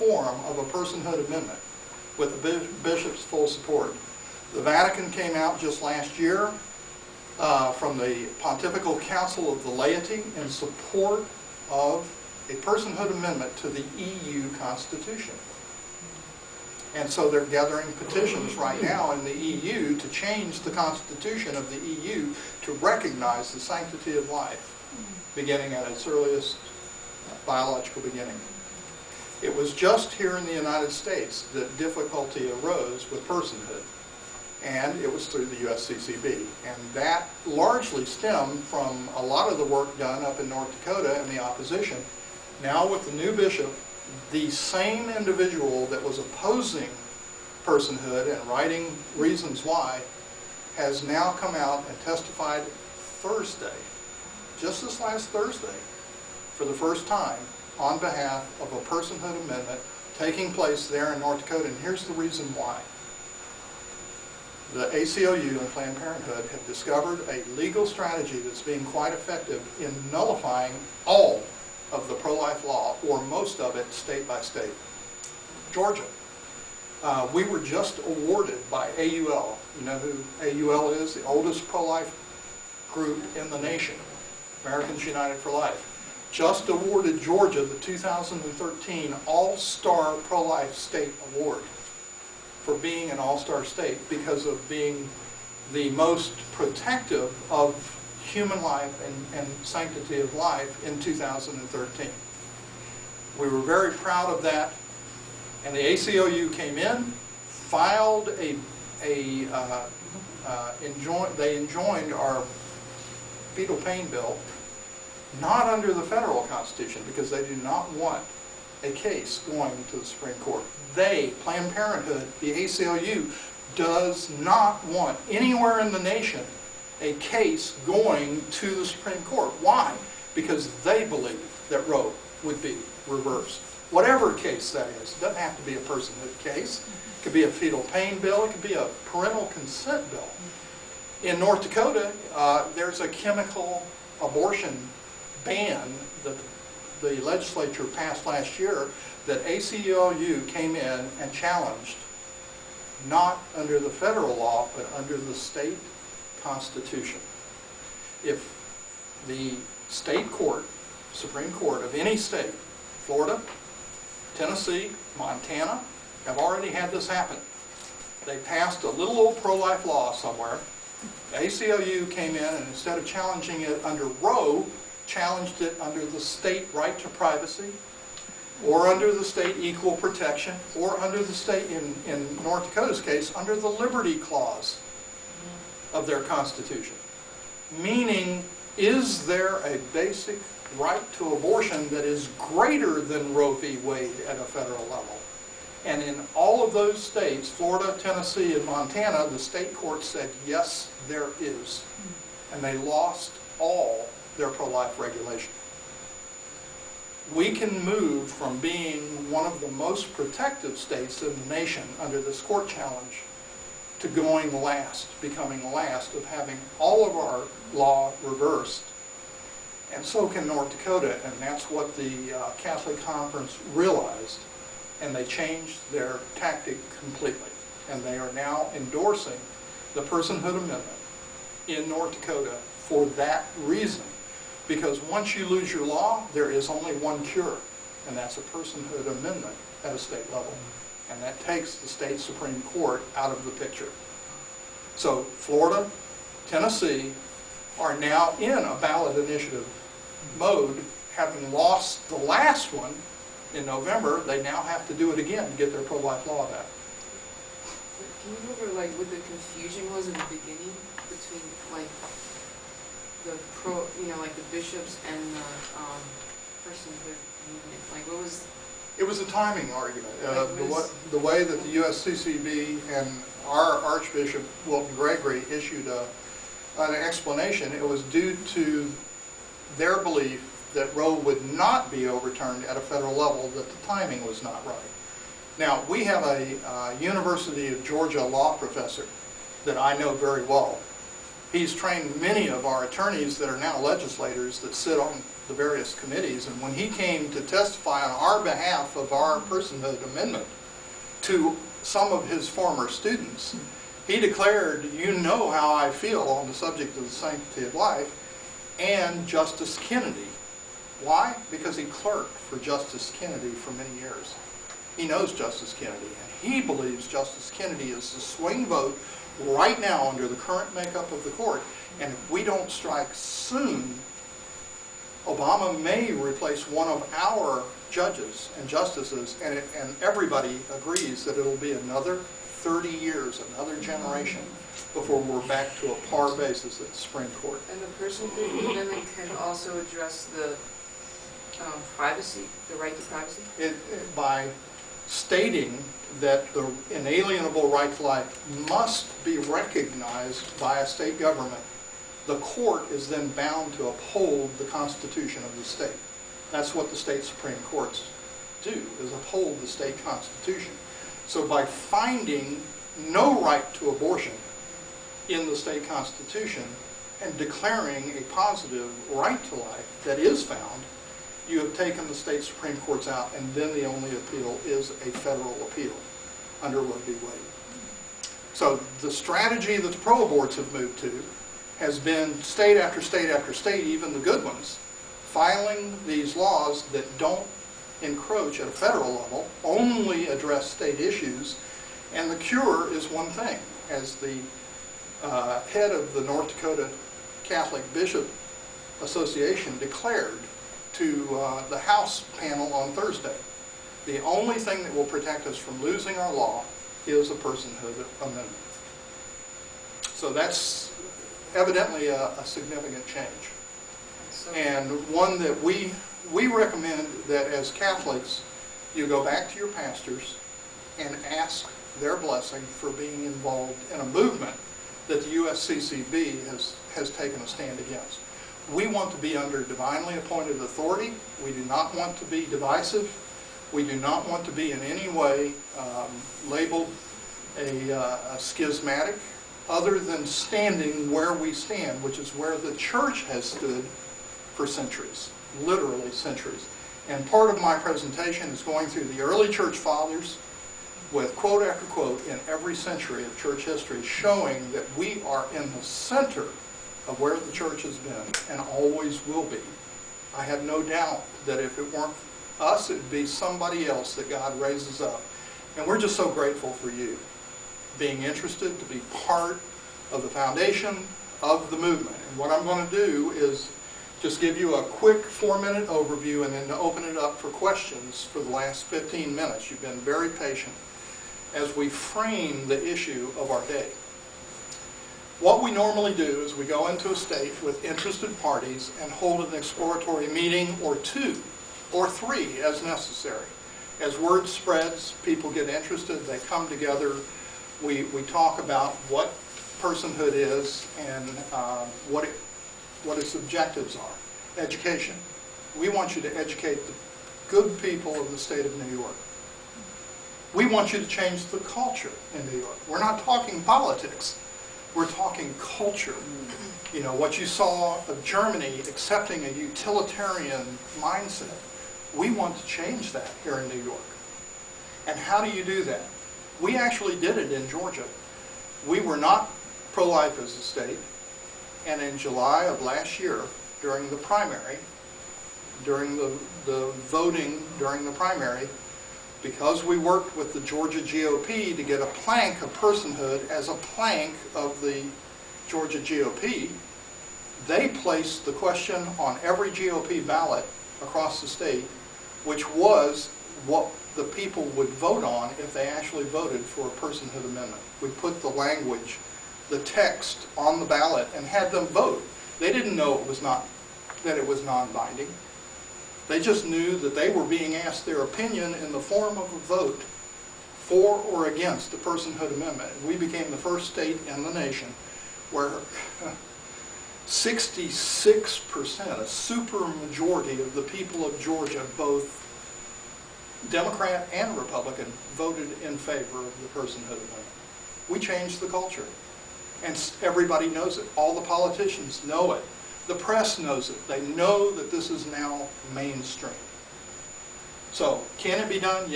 form of a personhood amendment with the bishop's full support. The Vatican came out just last year from the Pontifical Council of the Laity in support of a personhood amendment to the EU Constitution. And so they're gathering petitions right now in the EU to change the Constitution of the EU to recognize the sanctity of life, beginning at its earliest biological beginning. It was just here in the United States that difficulty arose with personhood, and it was through the USCCB. And that largely stemmed from a lot of the work done up in North Dakota and the opposition. Now with the new bishop, the same individual that was opposing personhood and writing reasons why has now come out and testified Thursday, just this last Thursday, for the first time on behalf of a personhood amendment taking place there in North Dakota. And here's the reason why. The ACLU and Planned Parenthood have discovered a legal strategy that's being quite effective in nullifying all of the pro-life law, or most of it, state by state. Georgia. We were just awarded by AUL. You know who AUL is? The oldest pro-life group in the nation. Americans United for Life. Just awarded Georgia the 2013 All-Star Pro-Life State Award for being an all-star state because of being the most protective of human life and sanctity of life in 2013. We were very proud of that, and the ACLU came in, filed they enjoined our fetal pain bill, not under the federal Constitution, because they do not want a case going to the Supreme Court. They, Planned Parenthood, the ACLU, does not want anywhere in the nation a case going to the Supreme Court. Why? Because they believe that Roe would be reversed. Whatever case that is. It doesn't have to be a personhood case. It could be a fetal pain bill. It could be a parental consent bill. In North Dakota, there's a chemical abortion ban that the legislature passed last year that ACLU came in and challenged, not under the federal law, but under the state Constitution. If the state court, Supreme Court of any state, Florida, Tennessee, Montana, have already had this happen. They passed a little old pro-life law somewhere. The ACLU came in and instead of challenging it under Roe, challenged it under the state right to privacy, or under the state equal protection, or under the state, in North Dakota's case, under the Liberty Clause of their Constitution. Meaning, is there a basic right to abortion that is greater than Roe v. Wade at a federal level? And in all of those states, Florida, Tennessee, and Montana, the state courts said, yes, there is. And they lost all their pro-life regulation. We can move from being one of the most protective states in the nation under this court challenge to going last, becoming last, of having all of our law reversed. And so can North Dakota, and that's what the Catholic Conference realized, and they changed their tactic completely. And they are now endorsing the Personhood Amendment in North Dakota for that reason. Because once you lose your law, there is only one cure, and that's a personhood amendment at a state level. And that takes the state Supreme Court out of the picture. So Florida, Tennessee are now in a ballot initiative mode. Having lost the last one in November, they now have to do it again to get their pro-life law back. Can you go over like what the confusion was in the beginning between like the like the bishops and the personhood movement? Like what was? It was a timing argument. The way that the USCCB and our Archbishop Wilton Gregory issued an explanation, it was due to their belief that Roe would not be overturned at a federal level, that the timing was not right. Now, we have a University of Georgia law professor that I know very well, He's trained many of our attorneys that are now legislators that sit on the various committees, and when he came to testify on our behalf of our Personhood Amendment to some of his former students, he declared, you know how I feel on the subject of the sanctity of life, and Justice Kennedy. Why? Because he clerked for Justice Kennedy for many years. He knows Justice Kennedy, and he believes Justice Kennedy is the swing vote right now under the current makeup of the court. And if we don't strike soon, Obama may replace one of our judges and justices, and everybody agrees that it'll be another 30 years, another generation, before we're back to a par basis at the Supreme Court. And the Personhood Amendment can also address the privacy, the right to privacy? By stating that the inalienable right to life must be recognized by a state government, the court is then bound to uphold the Constitution of the state. That's what the state Supreme Courts do, is uphold the state Constitution. So by finding no right to abortion in the state Constitution and declaring a positive right to life that is found, you have taken the state Supreme Courts out, and then the only appeal is a federal appeal under Roe v. Wade. So the strategy that the pro-aborts have moved to has been state after state after state, even the good ones, filing these laws that don't encroach at a federal level, only address state issues, and the cure is one thing. As the head of the North Dakota Catholic Bishop Association declared to the House panel on Thursday, the only thing that will protect us from losing our law is a Personhood Amendment. So that's evidently a significant change. And one that we recommend that as Catholics, you go back to your pastors and ask their blessing for being involved in a movement that the USCCB has taken a stand against. We want to be under divinely appointed authority. We do not want to be divisive. We do not want to be in any way labeled a schismatic, other than standing where we stand, which is where the church has stood for centuries, literally centuries. And part of my presentation is going through the early church fathers with quote after quote in every century of church history, showing that we are in the center of where the church has been and always will be. I have no doubt that if it weren't us, it would be somebody else that God raises up. And we're just so grateful for you being interested to be part of the foundation of the movement. And what I'm going to do is just give you a quick 4-minute overview and then to open it up for questions for the last 15 minutes. You've been very patient as we frame the issue of our day. What we normally do is we go into a state with interested parties and hold an exploratory meeting or 2 or 3 as necessary. As word spreads, people get interested, they come together, we talk about what personhood is and what its objectives are. Education. We want you to educate the good people of the state of New York. We want you to change the culture in New York. We're not talking politics. We're talking culture. You know, what you saw of Germany accepting a utilitarian mindset. We want to change that here in New York. And how do you do that? We actually did it in Georgia. We were not pro-life as a state. And in July of last year, during the primary, during the voting during the primary, because we worked with the Georgia GOP to get a plank of personhood as a plank of the Georgia GOP, they placed the question on every GOP ballot across the state, which was what the people would vote on if they actually voted for a Personhood Amendment. We put the language, the text on the ballot and had them vote. They didn't know that it was non-binding. They just knew that they were being asked their opinion in the form of a vote for or against the Personhood Amendment. We became the first state in the nation where 66%, a super majority of the people of Georgia, both Democrat and Republican, voted in favor of the Personhood Amendment. We changed the culture. And everybody knows it. All the politicians know it. The press knows it. They know that this is now mainstream. So, can it be done? Yes.